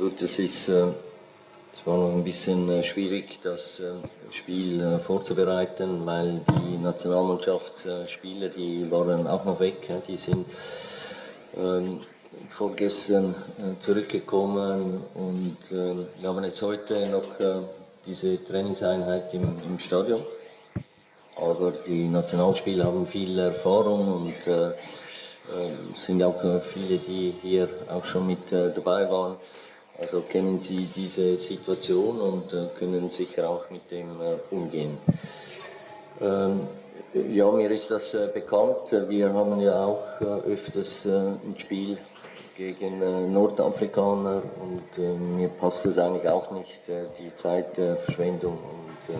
Gut, es war noch ein bisschen schwierig, das Spiel vorzubereiten, weil die Nationalmannschaftsspieler, die waren auch noch weg. Die sind vorgestern zurückgekommen und wir haben jetzt heute noch diese Trainingseinheit im Stadion. Aber die Nationalspieler haben viel Erfahrung und sind auch viele, die hier auch schon mit dabei waren. Also kennen sie diese Situation und können sicher auch mit dem umgehen. Ja, mir ist das bekannt. Wir haben ja auch öfters ein Spiel gegen Nordafrikaner und mir passt das eigentlich auch nicht, die Zeitverschwendung. Und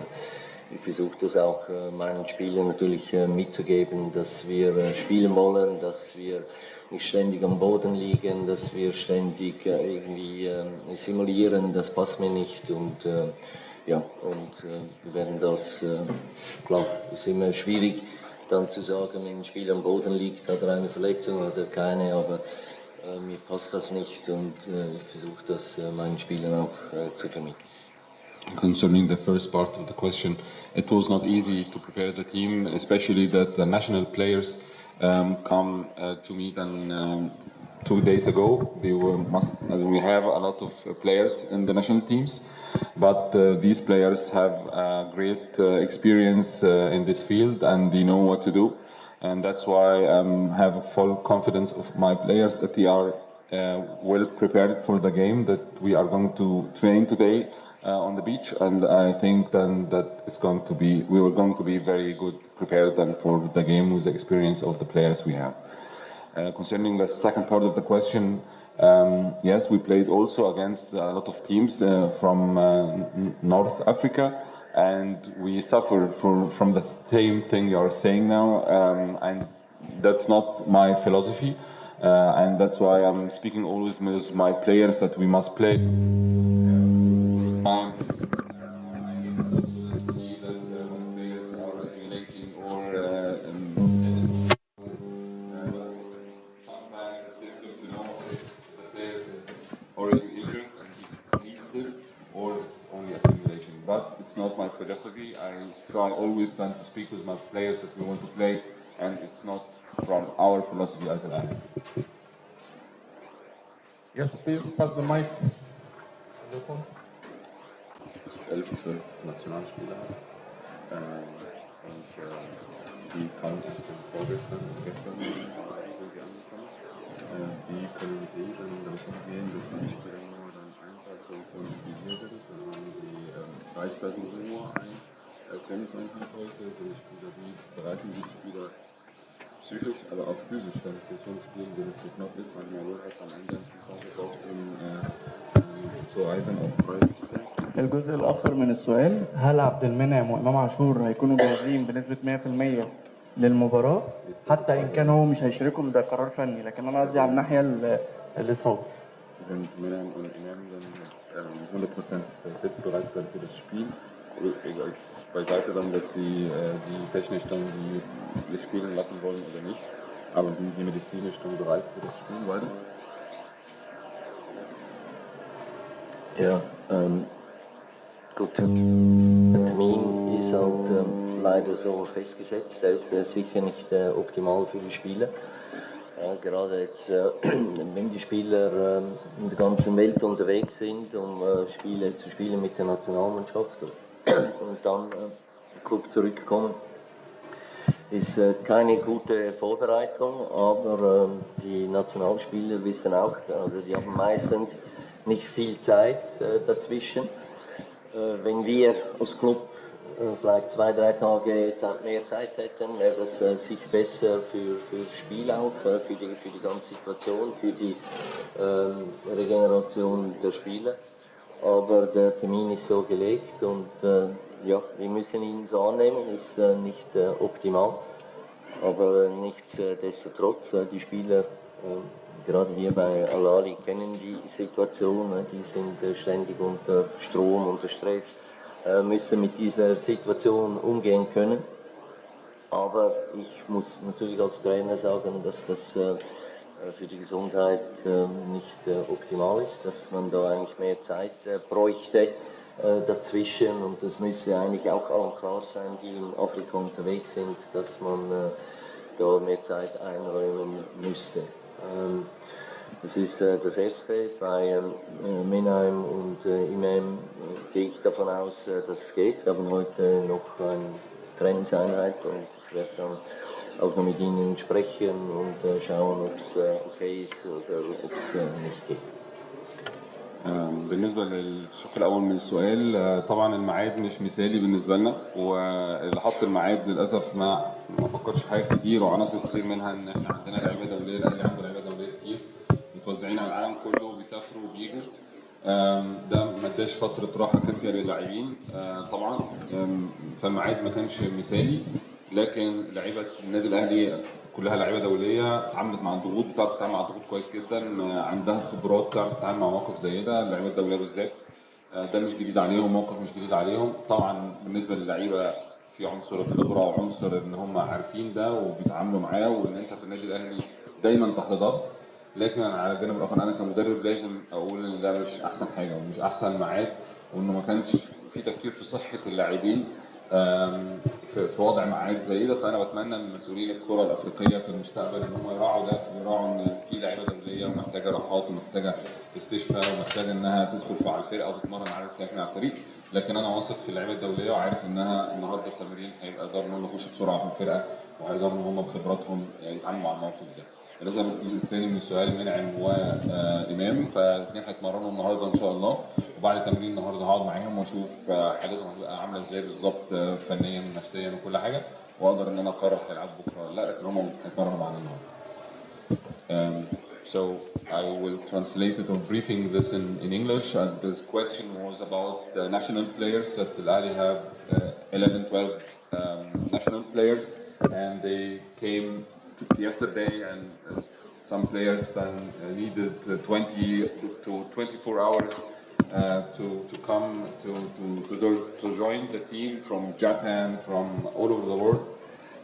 ich versuche das auch meinen Spielern natürlich mitzugeben, dass wir spielen wollen, dass wir nicht ständig am Boden liegen, dass wir ständig irgendwie simulieren, das passt mir nicht und ja, wir werden das, klar, ist immer schwierig dann zu sagen, wenn ein Spieler am Boden liegt, hat er eine Verletzung oder keine, aber mir passt das nicht und ich versuche das meinen Spielern auch zu vermitteln. Concerning the first part of the question, it was not easy to prepare the team, especially that the national players come to me than 2 days ago. We have a lot of players in the national teams, but these players have great experience in this field and they know what to do, and that's why I have full confidence of my players that they are well prepared for the game that we are going to train today on the beach, and I think then that we were going to be very good prepared then for the game with the experience of the players we have. Concerning the second part of the question, yes, we played also against a lot of teams from North Africa, and we suffered from the same thing you are saying now, and that's not my philosophy, and that's why I'm speaking always with my players that we must play. Philosophy. I try always then to speak with my players that we want to play, and it's not from our philosophy as an Ahly. Yes, please pass the mic. 11, 12 Nationalspieler und die kamen erst vorgestern und gestern sind sie angekommen. Die können wir sehen, dann davon gehen, dass die Spieler nur dann einfach so von die hier sind. Dann haben sie Reichweiten nur ein Trainingseinheit heute, sind Spieler, die bereiten die Spieler psychisch, aber auch physisch dann für so ein Spiel, wenn es so knapp ist, manchmal wird es am Ende auch zu reisen auf Preis. الجزء الآخر من السؤال: هل عبد المنعم وإمام عاشور هيكونوا جاهزين بنسبة 100% للمباراة؟ حتى إن كان هو مش هيشاركهم ده قرار فني، لكن أنا قصدي على الناحية الإصابة. Sind Minam und Imam dann 100% fit bereit dann für das Spiel. Beiseite dann, dass sie die technisch dann die spielen lassen wollen oder nicht. Aber sind sie medizinisch dann bereit für das Spiel weiter? Ja, gut, der Termin ist halt leider so festgesetzt, der ist sicher nicht optimal für die Spieler. Gerade jetzt, wenn die Spieler in der ganzen Welt unterwegs sind, um Spiele zu spielen mit der Nationalmannschaft und dann im Club zurückkommen, ist keine gute Vorbereitung, aber die Nationalspieler wissen auch, also die haben meistens nicht viel Zeit dazwischen. Wenn wir als Club vielleicht 2-3 Tage mehr Zeit hätten, wäre das sicher besser für das Spiel auch, für die ganze Situation, für die Regeneration der Spieler. Aber der Termin ist so gelegt und ja, wir müssen ihn so annehmen, ist nicht optimal. Aber nichtsdestotrotz, die Spieler, gerade hier bei Alahly, kennen die Situation, die sind ständig unter Strom, unter Stress, müssen mit dieser Situation umgehen können. Aber ich muss natürlich als Trainer sagen, dass das für die Gesundheit nicht optimal ist, dass man da eigentlich mehr Zeit bräuchte dazwischen, und das müsste eigentlich auch allen klar sein, die in Afrika unterwegs sind, dass man da mehr Zeit einräumen müsste. Das ist das erste. Bei Menheim und Imam gehe ich davon aus, dass es geht. Wir haben heute noch eine Trainingseinheit und ich werde dann auch noch mit ihnen sprechen und schauen, ob es okay ist oder ob es nicht geht. بالنسبة للشق الأول من السؤال طبعا الميعاد مش مثالي بالنسبة لنا، واللي حط الميعاد للأسف ما فكرش في حاجات كتير وعناصر كتير منها إن إحنا عندنا لعيبة دولية، الأهلي عنده لعيبة دولية كتير متوزعين على العالم كله وبيسافروا وبيجوا. ده ما اداش فترة راحة كافية للاعبين طبعا، فالميعاد ما كانش مثالي، لكن لعيبة النادي الأهلي كلها لعيبه دوليه اتعاملت مع الضغوط، بتعرف تتعامل مع الضغوط كويس جدا، عندها خبرات بتعرف تتعامل مع مواقف زي ده، اللعيبه الدوليه بالذات ده مش جديد عليهم، موقف مش جديد عليهم. طبعا بالنسبه للعيبه في عنصر الخبره وعنصر ان هم عارفين ده وبيتعاملوا معاه، وان انت في النادي الاهلي دايما تحت ضغط. لكن على الجانب الاخر انا كمدرب لازم اقول ان ده مش احسن حاجه ومش احسن ميعاد، وانه ما كانش في تفكير في صحه اللاعبين في وضع ميعاد زي ده. فانا بتمنى من مسؤولين الكره الافريقيه في المستقبل ان هم يراعوا ده، ويراعوا ان في لعيبه دوليه ومحتاجه راحات ومحتاجه استشفاء ومحتاجه انها تدخل مع الفرقه وتتمرن على التكنيك مع الفريق. لكن انا واثق في اللعيبه الدوليه وعارف انها النهارده التمرين هيبقى يقدروا ان هم يخشوا بسرعه في الفرقه، وهيقدروا ان هم بخبراتهم يتعاملوا مع الموقف ده. بالنسبه للجزء الثاني من السؤال منعم وامام، فالاثنين هيتمرنوا النهارده ان شاء الله، وبعد تمرين النهارده هقعد معاهم واشوف حالتهم هتبقى عامله ازاي بالظبط فنيا ونفسيا وكل حاجه، واقدر ان انا اقرر هيلعبوا بكره ولا لا، لكن هم هيتمرنوا معانا النهارده. So I will translate it or briefing this in English. This question was about the national players that Alahly have 11, 12 national players, and they came yesterday, and some players then needed 20 to 24 hours to come to join the team from Japan, from all over the world.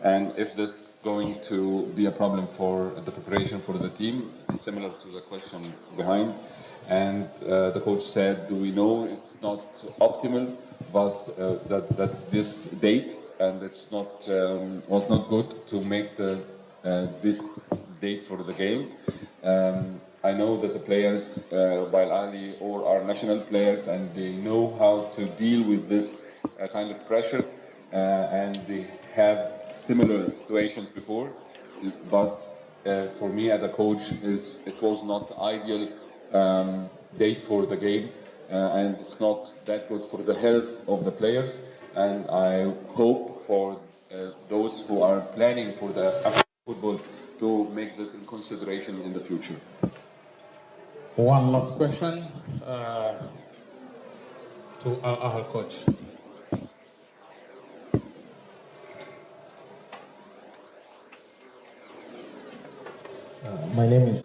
And if this is going to be a problem for the preparation for the team, similar to the question behind. And the coach said, do we know it's not optimal, but that this date, and it's not was not good to make this date for the game. I know that the players, while Ahly or are national players, and they know how to deal with this kind of pressure, and they have similar situations before. But for me as a coach, it was not the ideal date for the game, and it's not that good for the health of the players. And I hope for those who are planning for the African football to make this in consideration in the future. One last question to our coach. My name is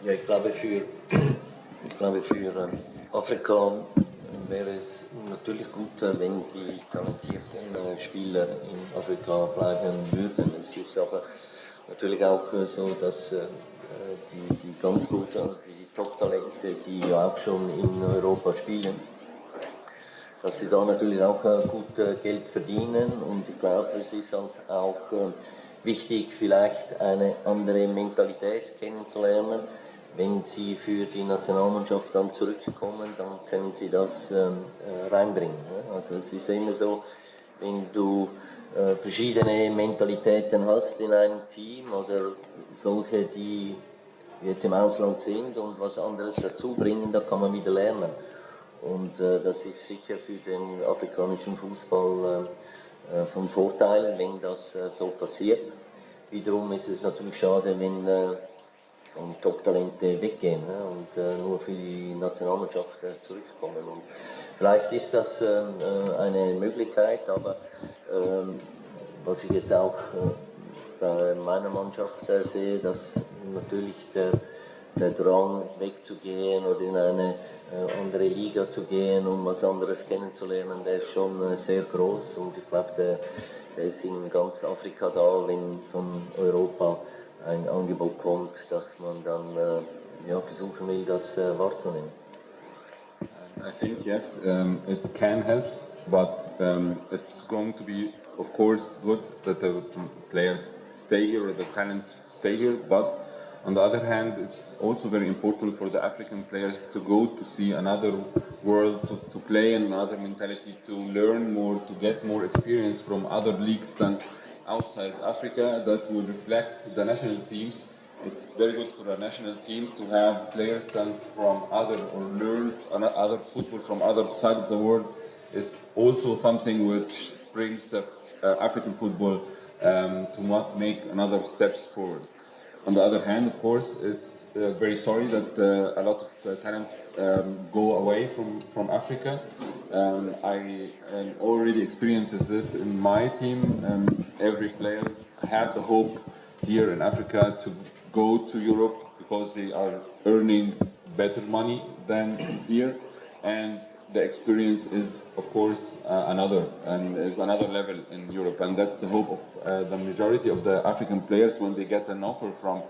Ja, ich glaube für Afrika wäre es natürlich gut, wenn die talentierten Spieler in Afrika bleiben würden. Es ist aber natürlich auch so, dass die ganz guten, die Top-Talente, die ja auch schon in Europa spielen, dass sie da natürlich auch gut Geld verdienen, und ich glaube, es ist halt auch wichtig, vielleicht eine andere Mentalität kennenzulernen. Wenn sie für die Nationalmannschaft dann zurückkommen, dann können sie das reinbringen. Also es ist immer so, wenn du verschiedene Mentalitäten hast in einem Team oder solche, die jetzt im Ausland sind und was anderes dazu bringen, da kann man wieder lernen. Und das ist sicher für den afrikanischen Fußball von Vorteil, wenn das so passiert. Wiederum ist es natürlich schade, wenn Top-Talente weggehen, ne? Und nur für die Nationalmannschaft zurückkommen. Und vielleicht ist das eine Möglichkeit, aber was ich jetzt auch bei meiner Mannschaft sehe, dass natürlich der Drang wegzugehen oder in eine andere Liga zu gehen, um was anderes kennenzulernen, der ist schon sehr groß und ich glaube, der ist in ganz Afrika da, wenn von Europa ein Angebot kommt, dass man dann ja, versuchen will, das wahrzunehmen. I think yes, it can help, but it's going to be, of course, good that the players stay here or the talents stay here. But on the other hand, it's also very important for the African players to go to see another world, to play in another mentality, to learn more, to get more experience from other leagues than outside Africa. That will reflect the national teams. It's very good for a national team to have players come from other or learn other football from other side of the world. It's also something which brings African football to make another steps forward. On the other hand, of course, it's very sorry that a lot of talent go away from Africa. I already experiences this in my team. Every player have the hope here in Africa to go to Europe because they are earning better money than here, and the experience is, of course, another level in Europe, and that's the hope of the majority of the African players when they get an offer from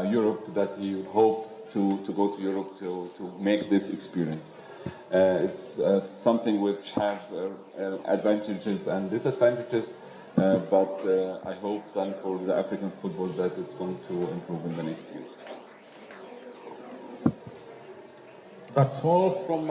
Europe, that you hope to go to Europe to make this experience. It's something which have advantages and disadvantages. But I hope then for the African football that it's going to improve in the next years. That's all from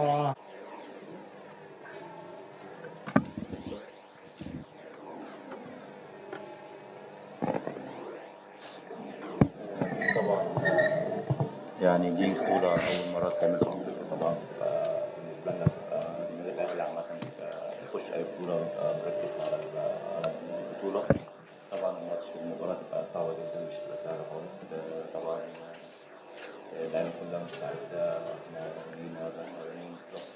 يعني دي بطولة أول مرة تعمل في أفريقيا طبعا، بالنسبة لنا النادي الأهلي عامة يخش أي بطولة مركز على البطولة. طبعا المباراة تبقى صعبة جدا، مش تبقى سهلة خالص. طبعا اللعيبة كلها مستعدة، واحنا لينا بالظبط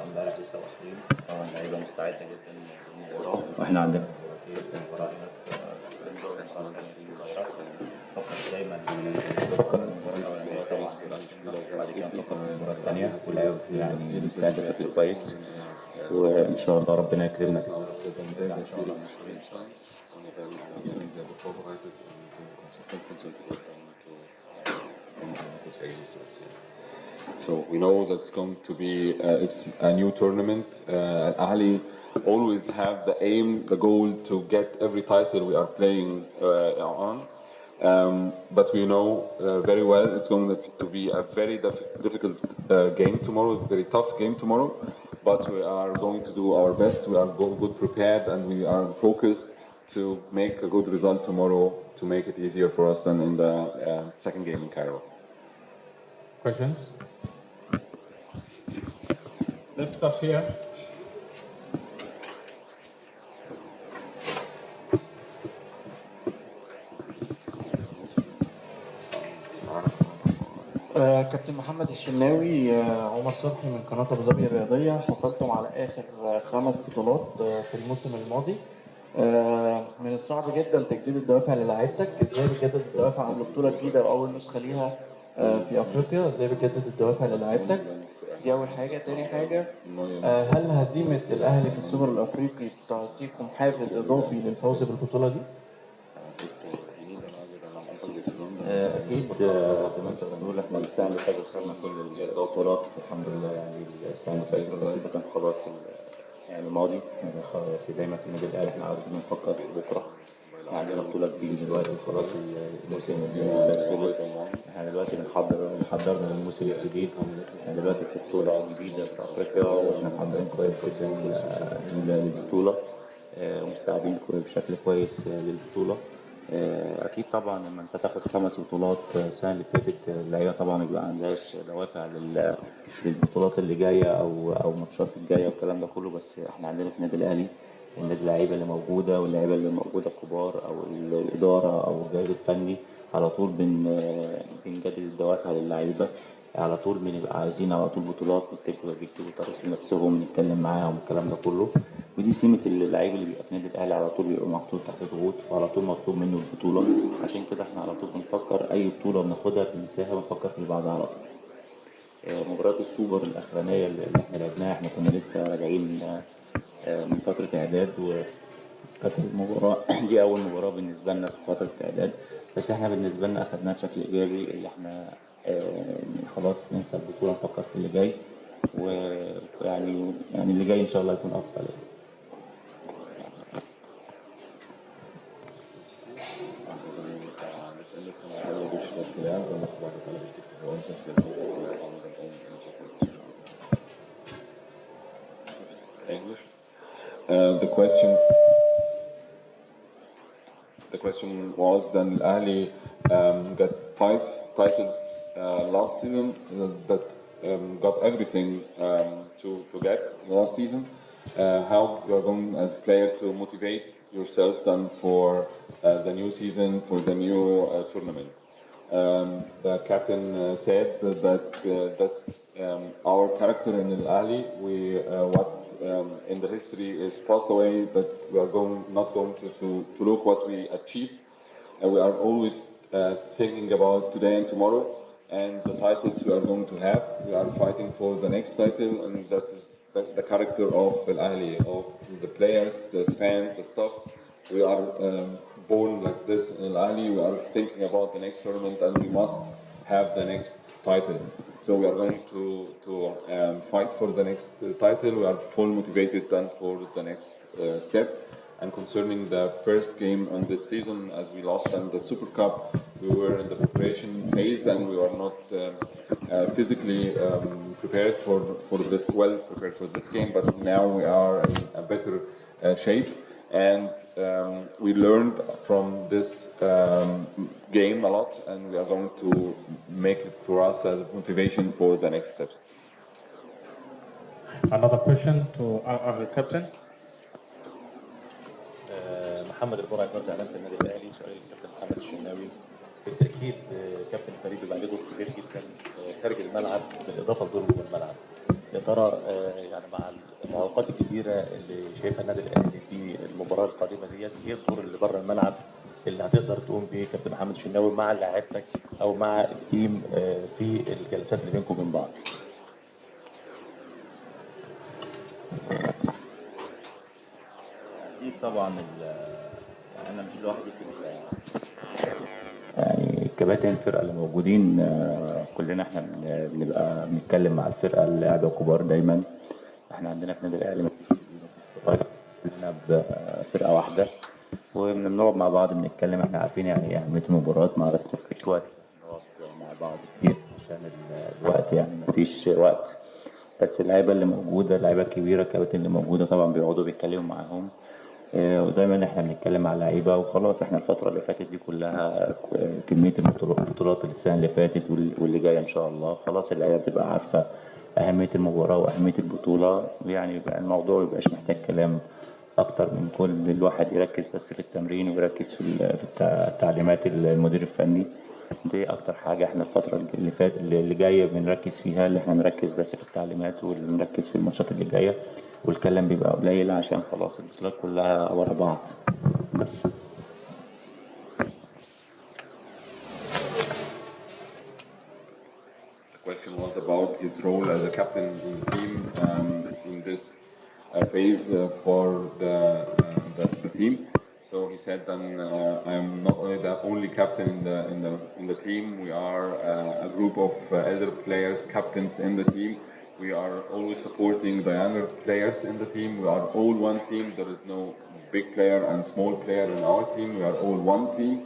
امبارح لسه واصلين. طبعا اللعيبة مستعدة جدا للمباراة، واحنا عندنا مباراة هنا دايما نفكر المباراة الأولانية طبعا، بعد كده نفكر في المباراة الثانية، واللعيبة يعني مستعدة بشكل كويس، وإن شاء الله ربنا يكرمنا كده. إن شاء الله So we know that's going to be it's a new tournament. Ahly always have the aim, the goal to get every title we are playing on. But we know very well it's going to be a very difficult game tomorrow, a very tough game tomorrow. But we are going to do our best. We are good prepared, and we are focused to make a good result tomorrow to make it easier for us than in the second game in Cairo. questions. Let's start here. كابتن محمد الشناوي، عمر صبحي من قناة أبو ظبي الرياضية. حصلتم على آخر 5 بطولات في الموسم الماضي. من الصعب جدا تجديد الدوافع للاعيبتك. ازاي بتجدد الدوافع قبل بطولة جديدة وأول نسخة ليها في أفريقيا؟ ازاي بتجدد الدوافع للاعيبتك؟ دي أول حاجة. تاني حاجة، هل هزيمة الأهلي في السوبر الأفريقي تعطيكم حافز إضافي للفوز بالبطولة دي؟ أكيد زي ما أنت بتقول، إحنا السنة اللي فاتت خدنا كل البطولات الحمد لله. يعني السنة اللي فاتت بس ده كان خلاص يعني ماضي. في دايما في النادي الأهلي إحنا عاوزين نفكر في بكرة. إحنا عندنا بطولة جديدة دلوقتي، خلاص الموسم خلص. إحنا دلوقتي بنحضرنا للموسم الجديد. إحنا دلوقتي في بطولة جديدة في أفريقيا، وإحنا محضرين كويس جدا للبطولة، ومستعدين بشكل كويس للبطولة. أكيد طبعا لما أنت تاخد 5 بطولات السنة اللي فاتت، اللعيبة طبعا ما بيبقى عندهاش دوافع للبطولات اللي جاية أو الماتشات الجاية والكلام ده كله. بس إحنا عندنا في النادي الأهلي اللعيبة اللي موجودة واللعيبة اللي موجودة الكبار أو الإدارة أو الجهاز الفني على طول بنجدد الدوافع للعيبة، على طول بنبقى عايزين على طول بطولات، بيكتبوا طريقة نفسهم، نتكلم معاهم الكلام ده كله. ودي سمة اللعيب اللي بيبقى في النادي الأهلي، على طول بيبقى محطوط تحت ضغوط وعلى طول مطلوب منه البطولة. عشان كده احنا على طول بنفكر أي بطولة بناخدها بننساها، بنفكر في اللي بعدها على طول. مباراة السوبر الأخرانية اللي احنا لعبناها، احنا كنا لسه راجعين من فترة إعداد، وكانت المباراة دي أول مباراة بالنسبة لنا في فترة إعداد. بس احنا بالنسبة لنا أخدناها بشكل إيجابي، اللي احنا خلاص ننسى البطولة، نفكر في اللي جاي، ويعني اللي جاي إن شاء الله يكون أفضل يعني. English. The question was then Ahly got 5 titles last season, that got everything to get last season. How you are going as a player to motivate yourself then for the new season, for the new tournament? The captain said that that's our character in Al-Ahly. We what in the history is passed away, but we are not going to look what we achieved, and we are always thinking about today and tomorrow and the titles we are going to have. We are fighting for the next title, and that's the character of Al-Ahly, of the players, the fans, the staff. We are born like this in Al-Ahly. We are thinking about the next tournament, and we must have the next title. So we are going to fight for the next title. We are full motivated then for the next step. And concerning the first game on this season, as we lost in the Super Cup, we were in the preparation phase and we were not physically prepared for this, well prepared for this game. But now we are in a better shape, and we learned from this game a lot, and we are going to make it for us as motivation for the next steps. Another question to our captain. محمد البرعي برضه اعلان في النادي الاهلي. سؤال الكابتن محمد الشناوي. بالتاكيد كابتن فريد بيبقى عليه دور كبير جدا خارج الملعب بالاضافه لدوره جوه الملعب. يا ترى يعني مع المعوقات الكبيره اللي شايفها النادي الاهلي في المباراه القادمه ديت، ايه الدور اللي بره الملعب اللي هتقدر تقوم بيه كابتن محمد الشناوي مع لاعبتك او مع التيم في الجلسات اللي بينكم وبين بعض؟ اكيد طبعا يعني انا مش لوحدي في يعني كباتن الفرقه اللي موجودين، كلنا احنا بنبقى بنتكلم مع الفرقه اللاعبه الكبار دايما. احنا عندنا في النادي الاهلي كلنا بفرقه واحده، وبنقعد مع بعض بنتكلم. احنا عارفين يعني ايه اهميه المباراه، ما بس مفيش وقت نقعد مع بعض كتير عشان الوقت، يعني مفيش وقت. بس اللعيبه اللي موجوده، اللعيبه الكبيره الكباتن اللي موجوده طبعا بيقعدوا بيتكلموا معاهم، ودايما احنا بنتكلم مع اللعيبه. وخلاص احنا الفتره اللي فاتت دي كلها كميه البطولات اللي السنه اللي فاتت واللي جايه ان شاء الله، خلاص اللعيبه بتبقى عارفه اهميه المباراه واهميه البطوله. يعني يبقى الموضوع ميبقاش محتاج كلام اكتر من كل الواحد يركز بس في التمرين ويركز في تعليمات المدير الفني. دي اكتر حاجه احنا الفتره اللي فاتت اللي جايه بنركز فيها، اللي احنا نركز بس في التعليمات ونركز في الماتشات اللي جايه، والكلام بيبقى قليل عشان خلاص البطولات كلها ورا بعض بس. The question was about his role as a captain in the team in this phase for the team. So he said, then I am not only the only captain in the team. We are a group of elder players, captains in the team. We are always supporting the younger players in the team. We are all one team. There is no big player and small player in our team. We are all one team.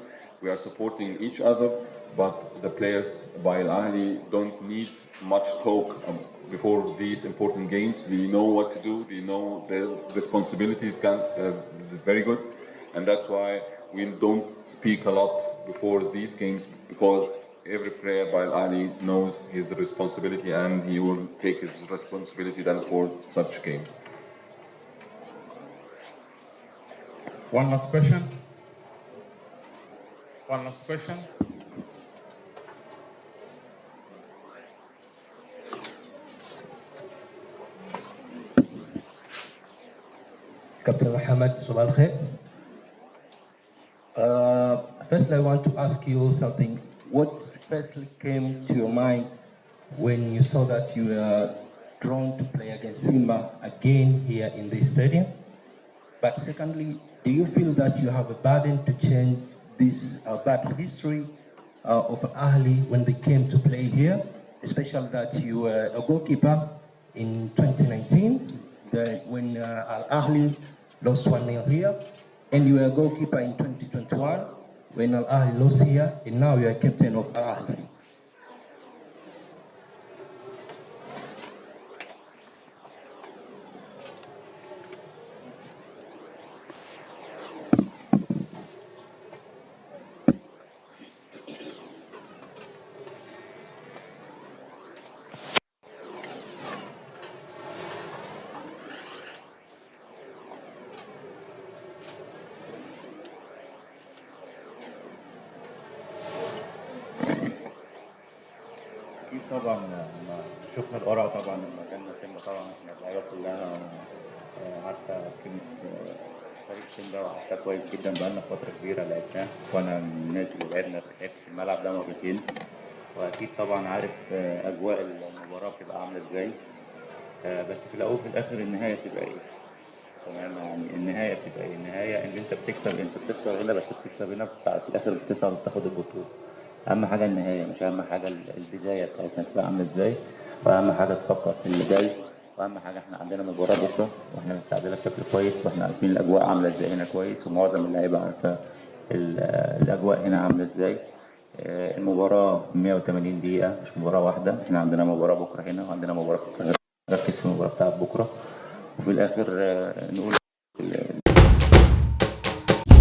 We are supporting each other. But the players by Al-Ahly don't need much talk before these important games. They know what to do. They know their responsibilities very good. And that's why we don't speak a lot before these games, because every player by Al-Ahly knows his responsibility and he will take his responsibility then for such games. One last question. One last question. Captain Mohammed, Sabal Khair. First, I want to ask you something. What firstly came to your mind when you saw that you were drawn to play against Simba again here in this stadium? But secondly, do you feel that you have a burden to change this bad history of Ahly when they came to play here, especially that you were a goalkeeper in 2019 when Ahly lost 1-0 here, and you were a goalkeeper in 2021 when Ahly lost here, and now you are captain of Ahly. أكيد طبعا لما شفنا القرعة طبعا لما جالنا سيمبا طبعا احنا اللعيبة كلها عارفة قيمة فريق سيمبا وعارفاه كويس جدا بقالنا فترة كبيرة لعبناه، وأنا من الناس اللي لعبت في الملعب ده مرتين، وأكيد طبعا عارف أجواء المباراة بتبقى عاملة إزاي. بس في الأول وفي الآخر النهاية بتبقى إيه؟ تمام، يعني النهاية بتبقى إيه؟ النهاية إن أنت بتكسب، أنت بتكسب هنا، بس بتكسب هنا في الآخر بتصعد وبتاخد البطولة. أهم حاجة النهاية، مش أهم حاجة البداية بتاعتنا تبقى عاملة إزاي، وأهم حاجة تفكر في اللي جاي، وأهم حاجة إحنا عندنا مباراة بكرة وإحنا مستعدين بشكل كويس، وإحنا عارفين الأجواء عاملة إزاي هنا كويس، ومعظم اللعيبة عارفة الأجواء هنا عاملة إزاي. المباراة 180 دقيقة مش مباراة واحدة، إحنا عندنا مباراة بكرة هنا وعندنا مباراة في القاهرة، نركز في المباراة بتاعت بكرة، وفي الآخر نقول